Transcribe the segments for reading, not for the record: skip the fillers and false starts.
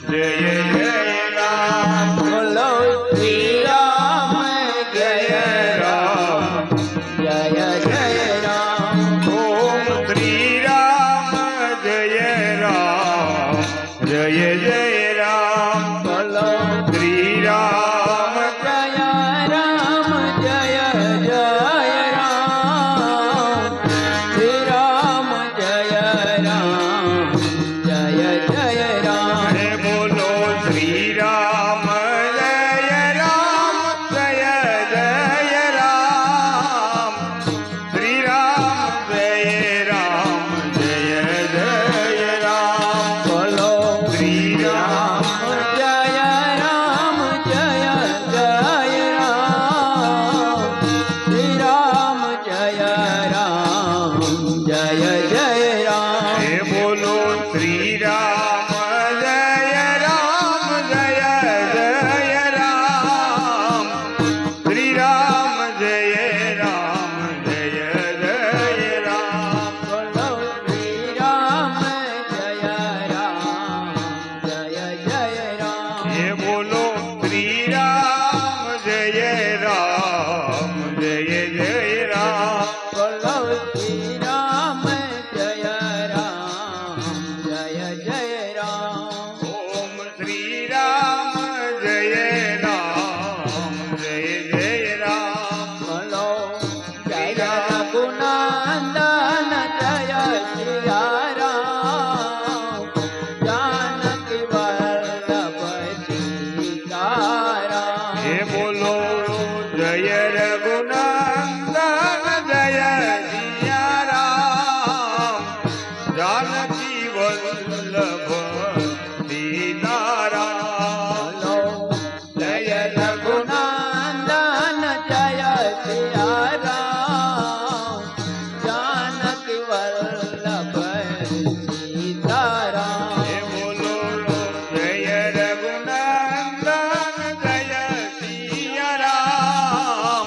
જય જય રામ બોલો શ્રી રામ જય રામ જય જય રામ ઓમ શ્રી રામ જય રામ જય જય રામ બોલો શ્રી રામ જય રામ જય જય રામ શ્રી રામ જય રામ જય જય રામ બોલો શ્રી રામ જય રામ જય જય રામ શ્રી રામ જય રામ જય જય રામ બોલો શ્રી રામ જય રામ જય જય રામ શ્રી રામ જય રામ જય જય રામ હે બોલો શ્રી રામ જય રામ જય જય રામ શ્રી રામ જય રામ જય જય રામ બોલો શ્રી રામ જય રામ જય જય રામ હે બોલો શ્રી રામ જય રામ જય જય રામ બોલો શ્રી રામ જય રામ જય જય રામ ઓમ શ્રી રામ જય રામ જય જય રામ બોલો જય રઘુનંદન જય સિયા રામ જાનકી વલ્લભ સીતારામ હે બોલો જય રઘુનંદન જય સિયા રામ જાનકી વલ્લભ સીતારામ જય રઘુનંદન જય સિયા રામ જાનકી વલ્લભ સીતારામ હે બોલો જય રઘુનંદન જય સિયા રામ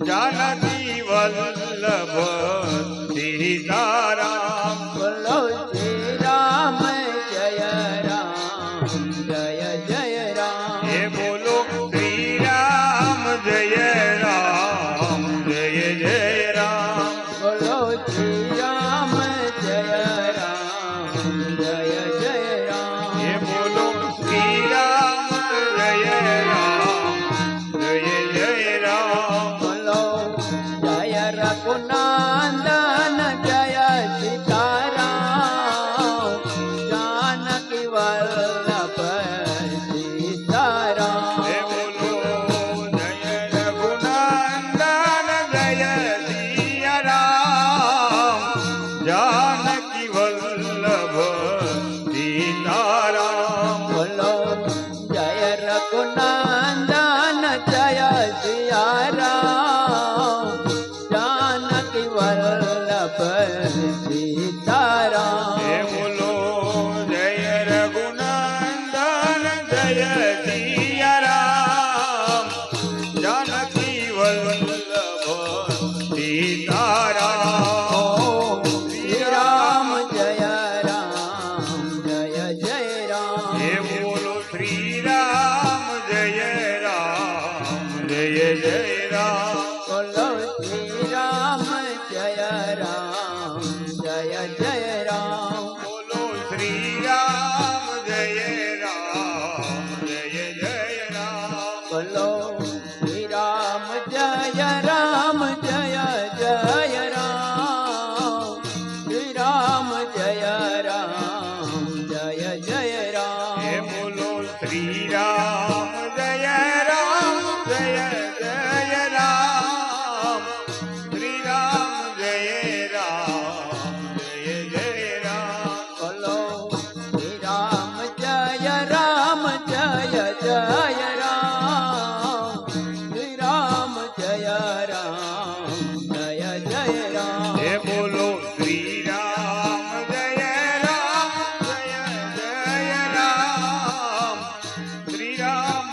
જાનકી વલ્લભ સીતારામ બોલો શ્રી રામ જય રામ જય જય રામ હે બોલો શ્રી રામ જય રામ જય જય રામ બોલો શ્રી રામ જય રામ જય જય રામ હે બોલો શ્રી રામ જય રામ જય જય રામ બોલો જય રઘુનંદન જય સીતારામ જાનકી વલ્લભ સીતારામ હે બોલો જય રઘુનંદન જય સિયા રામ જાનકી વલ્લભ સીતારામ બોલો જય રઘુનંદન જય સિયા રામ જાનકી વલ્લભ સીતારામ હે બોલો જય રઘુનંદન જય સિયા રામ જાનકી વલ્લભ સીતારામ શ્રી રામ જય રામ જય જય રામ હે બોલો શ્રી રામ જય રામ જય જય રામ બોલો શ્રી રામ જય રામ જય જય રામ બોલો શ્રી રામ જય રામ જય જય રામ બોલો શ્રી રામ જય રામ જય જય રામ શ્રી રામ જય રામ જય જય રામ હે બોલો શ્રી રામ જય રામ જય જય રામ શ્રી રામ જય રામ જય જય રામ બોલો શ્રી રામ જય રામ જય જય રામ શ્રી રામ જય રામ જય જય રામ હે બોલો શ્રી રામ જય રામ જય જય રામ શ્રી રામ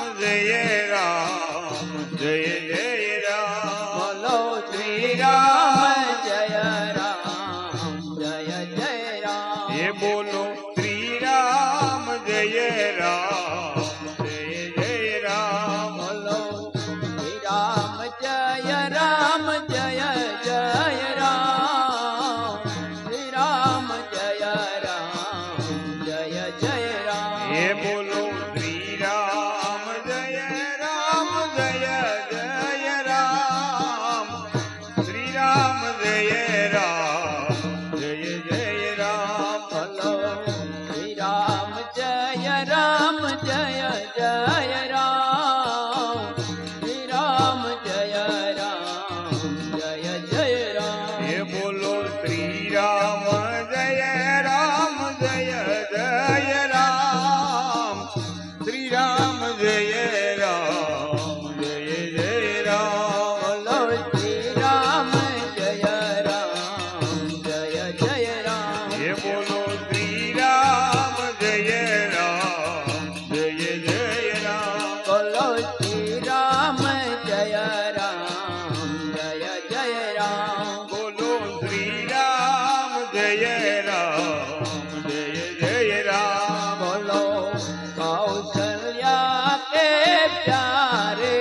હે બોલો શ્રી રામ જય રામ જય જય રામ શ્રી રામ જય રામ જય જય રામ બોલો શ્રી રામ જય રામ જય જય રામ શ્રી રામ જય રામ જય જય રામ હે બોલો શ્રી રામ જય રામ જય જય રામ શ્રી રામ જય રામ જય જય રામ બોલો શ્રી રામ જય રામ જય જય રામ હે બોલો શ્રી રામ જય રામ જય જય રામ બોલો શ્રી રામ જય રામ જય જય રામ બોલો શ્રી રામ જય રામ જય જય રામ બોલો કૌશલ્યા કે પ્યારે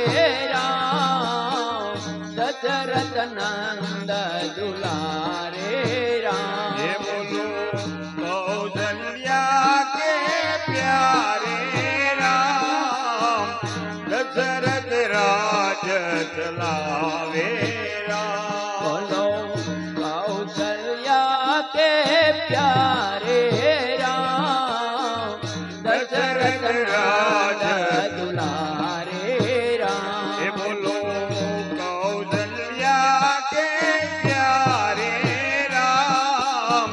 રામ દશરથ નંદ દુલારે રામ હે બોલો કૌશલ્યા કે પ્યારે રામ દશરથ રાજ ચલાવે રામ બોલો કૌશલ્યા કે પ્યારે રામ દશરથ રાજ દુલારે હે રામ બોલો કૌશલ્યા કે પ્યારે રામ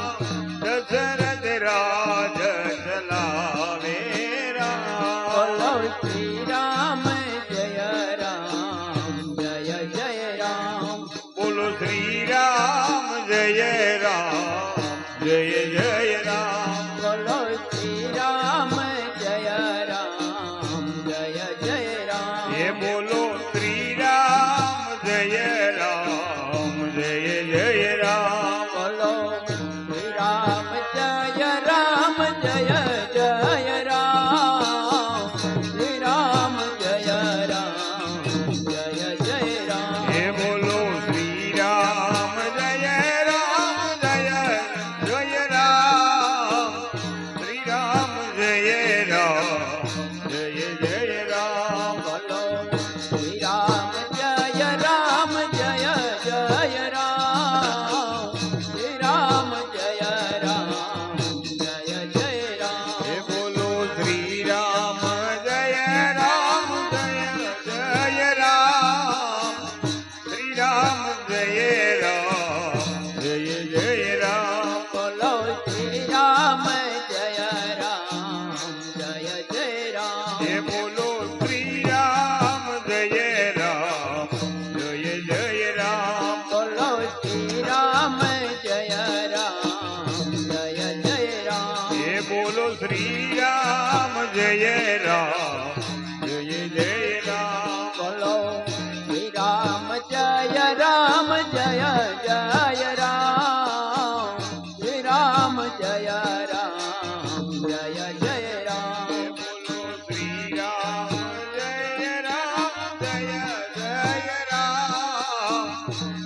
દશરથ રાજ ચલાવે રામ બોલો શ્રી રામ જય રામ જય જય રામ બોલો શ્રી રામ જય રામ જય જય રામ બોલો શ્રી રામ જય રામ જય જય રામ હે બોલો શ્રી રામ જય રામ જય જય રામ બોલો શ્રી રામ જય રામ જય જય રામ શ્રી રામ જય રામ જય જય રામ હે બોલો શ્રી રામ જય રામ જય જય રામ શ્રી રામ જય રામ જય જય રામ બોલો શ્રી રામ જય રામ જય જય રામ શ્રી રામ જય રામ જય જય રામ હે બોલો શ્રી રામ જય રામ જય જય રામ શ્રી રામ જય રામ જય જય રામ બોલો શ્રી રામ જય રામ જય જય રામ હે બોલો શ્રી રામ જય રામ જય જય રામ બોલો શ્રી રામ જય રામ જય જય રામ હે બોલો શ્રી રામ જય રામ જય જય રામ બોલો શ્રી રામ જય રામ જય જય રામ શ્રી રામ જય રામ જય જય રામ બોલો શ્રી રામ જય રામ જય જય રામ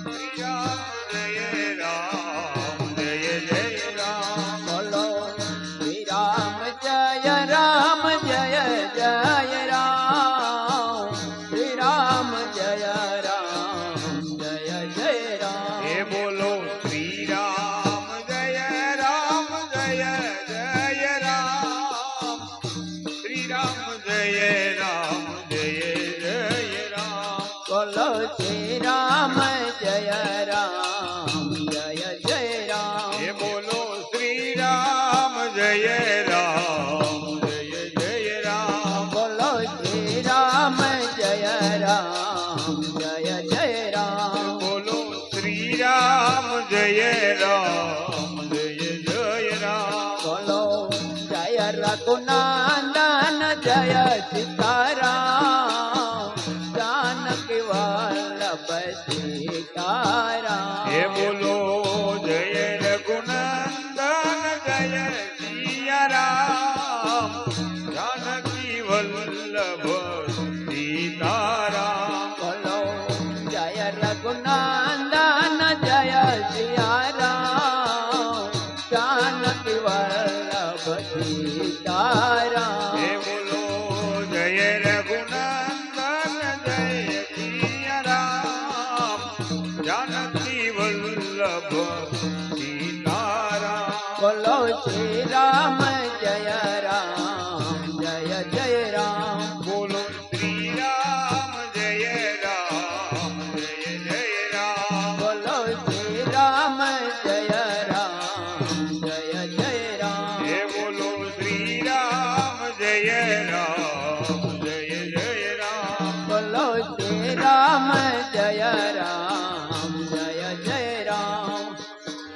શ્રી રામ જય રામ જય જય રામ બોલો શ્રી રામ જય રામ જય જય રામ શ્રી રામ જય રામ જય જય રામ હે બોલો શ્રી રામ જય રામ જય જય રામ શ્રી રામ જય રામ જય જય રામ બોલો શ્રી રામ જય રામ જય જય રામ હે બોલો શ્રી રામ જય રામ જય જય રામ બોલો શ્રી રામ જય રામ જય જય રામ બોલો શ્રી રામ જય રામ જય જય રામ બોલો જય રઘુનંદન જય સીતારામ જાનકી વલ્લભ સીતારામ હે બોલો જય રઘુનંદન જય સિયા રામ જાનકી વલ્લભ સીતારામ બોલો જય રઘુનંદન જય સિયા રામ જાનકી વલ્લભ સીતારામ જય જય રામ બોલો શ્રી રામ જય રામ જય જય રામ બોલો શ્રી રામ જય રામ જય જય રામ હે બોલો શ્રી રામ જય રામ જય જય રામ બોલો શ્રી રામ જય રામ જય જય રામ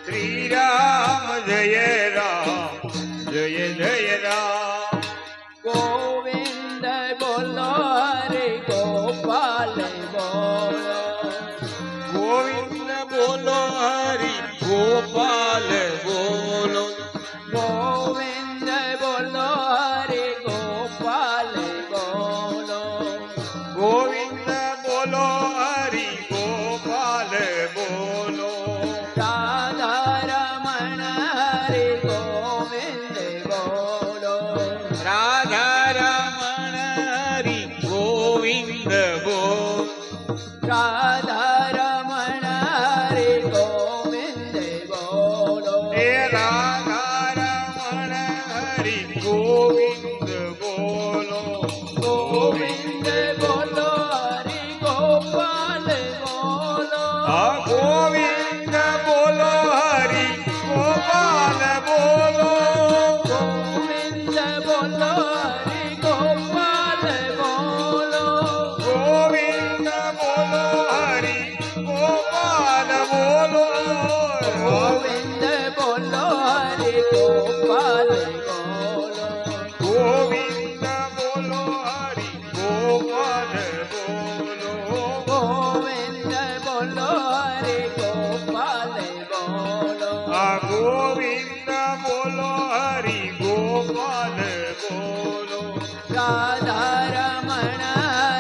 શ્રી રામ જય રામ જય જય રામ ગોવિંદ બોલો હરે ગોપાલ બોલો ગોવિંદ બોલો હરિ ગોપાલ બોલો ગોવિંદ બોલો હરે ગોપાલ બોલો ગોવિંદ બોલો હરિ ગોપાલ બોલો રાધારમણ હરે ગોવિંદ બોલો રાધારમણ હરિ ગોવિંદ બોલ રાધારમણ હરે ગોવિંદ બોલો હે રાધારમણ હરિ ગોવિંદ બોલો ગોવિંદ બોલો હરે ગોપાલ બોલો આ ગોવિંદ બોલો હરિ ગોપાલ બોલો ગોવિંદ બોલો હરે ગોપાલ બોલો ગોવિંદ બોલો હરિ ગોપાલ બોલો ગોવિંદ બોલો હરે ગોપાલ બોલો ગોવિંદ બોલો હરિ ગોપાલ બોલો ગોવિંદ બોલો હરે ગોપાલ બોલો આ ગોવિંદ બોલો હરિ ગોપાલ બોલો રાધારમણ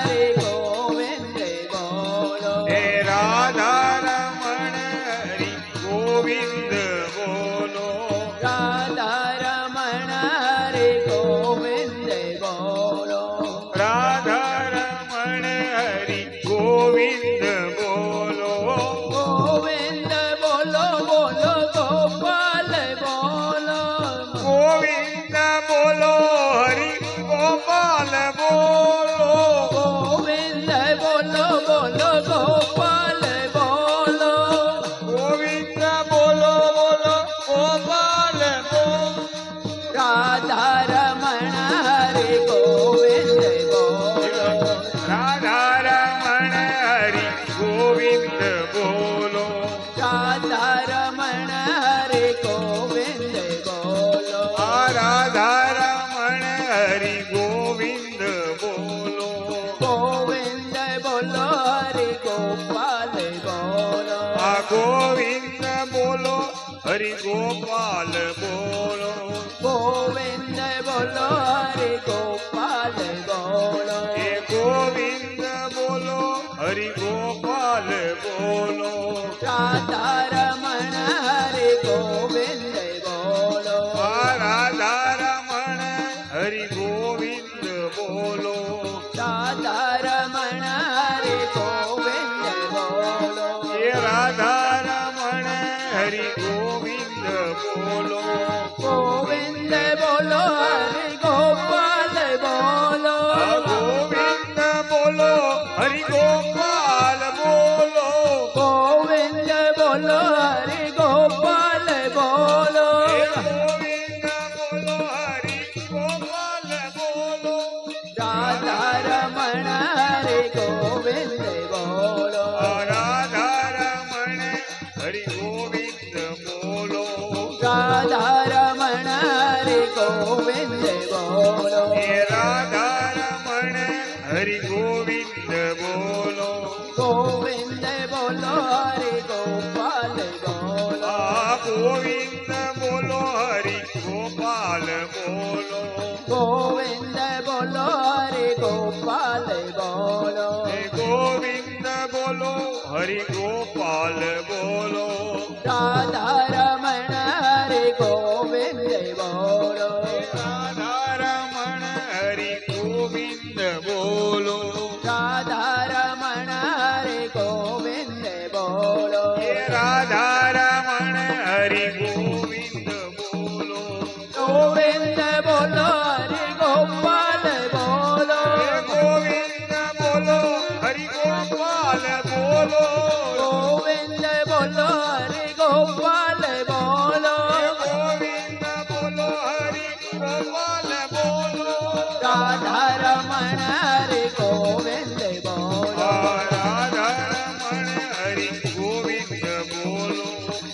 હરે ગોવિંદ બોલો હે રાધારમણ હરિ ગોવિંદ બોલો રાધારમણ હરે ગોવિંદ બોલો રાધારમણ હરિ ગોવિંદ બોલો ગોવિંદ બોલો બોલો ગોપાલ બોલો ગોવિંદ બોલો હરિ ગોપાલ બોલો ગોવિંદ બોલો બોલો ગોપાલ બોલો ગોવિંદ બોલો બોલો ગોપાલ બોલો રાધારમણ હરે ગોવિંદ બોલો રાધારમણ હરિ ગોવિંદ બોલો રાધારમણ હરે ગોવિંદ બોલો આ રાધારમણ હરિ ગોવિંદ બોલો ગોવિંદ બોલો હરે ગોપાલ બોલો આ ગોવિંદ બોલો હરિ ગોપાલ બોલો ગોવિંદ બોલો હરે ગોપાલ બોલો હે ગોવિંદ બોલો હરિ ગોપાલ બોલો રાધારમણ હરે ગોવિંદ બોલો આ રાધારમણ હરિ ગોવિંદ બોલો રાધારમણ હરે ગોવિંદ બોલો હે રાધારમણ હરિ ગોવિંદ બોલો ગોવિંદ બોલો હરે ગોપાલ બોલો આ ગોવિંદ બોલો હરિ ગોપાલ બોલો ગોવિંદ બોલો હરે ગોપાલ બોલો હે ગોવિંદ બોલો હરિ ગોપાલ બોલો રાધારમણ હરે ગોવિંદ બોલો આ રાધારમણ હરિ ગોવિંદ બોલો રાધારમણ હરે ગોવિંદ બોલો હે રાધારમણ હરિ ગોવિંદ બોલો ગોવિંદ બોલો હરે ગોપાલ બોલો આ ગોવિંદ બોલો હરિ ગોપાલ બોલો ગોવિંદ બોલો હરે ગોપાલ બોલો હે ગોવિંદ બોલો હરિ ગોપાલ બોલો રાધારમણ હરે ગોવિંદ બોલો રાધારમણ હરિ ગોવિંદ બોલો રાધારમણ હરે ગોવિંદ બોલો હે રાધારમણ હરિ ગોવિંદ બોલો ગોવિંદ બોલો હરે ગોપાલ રાધા રમણ હરે ગોવિંદ બોલો રાધા રમણ હરિ ગોવિંદ બોલો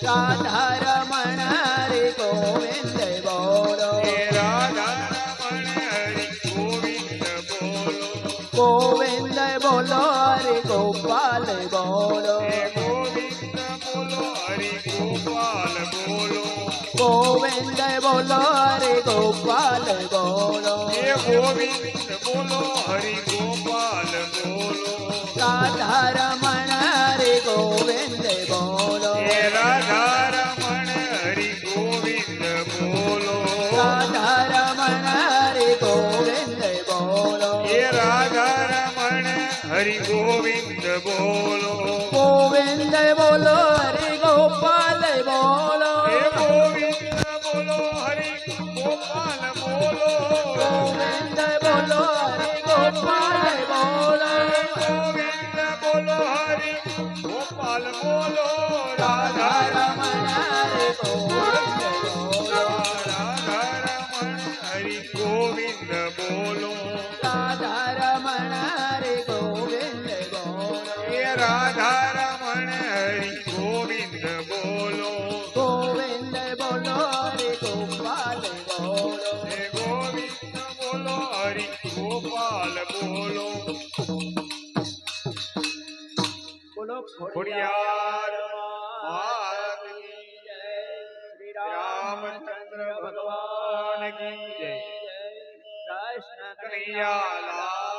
રાધા રમણ હરે ગોવિંદ બોલો હે રાધા રમણ હરિ ગોવિંદ બોલો ગોવિંદ બોલો હરે ગોપાલ બોલો હે ગોવિંદ બોલો હરિ ગોપાલ બોલો ગોવિંદ બોલો હરે ગોપાલ બોલો હે ગોવિંદ બોલો હરિ ગોપાલ બોલો રાધા રમણ હરે ગોવિંદ બોલો હે રાધા રમણ હરિ ગોવિંદ બોલો રાધા રમણ હરે ગોવિંદ બોલો હે રાધા રમણ હરિ ગોવિંદ બોલો ગોવિંદ બોલો હરે ગોપાલ બોલો હે ગોવિંદ બોલો હરિ ગોપાલ બોલો ગોવિંદ બોલો હરે ગોપાલ બોલો ગોવિંદ બોલો હરિ ગોપાલ બોલો રાધા રાધા રમણ હરે ગોવિંદ બોલો રાધા રમણ હરિ ગોવિંદ બોલો રાધા રમણ હરે ગોવિંદ બોલો હે રાધા રમણ હરિ ગોવિંદ બોલો ગોવિંદ બોલો હરે ગોપાલ બોલો હે ગોવિંદ બોલો હરિ ગોપાલ બોલો બોલો ખોડિયાર મહારાજ મહારાજ કી જય શ્રી રામચંદ્ર ભગવાન કી જય કૃષ્ણ કનૈયા લાલ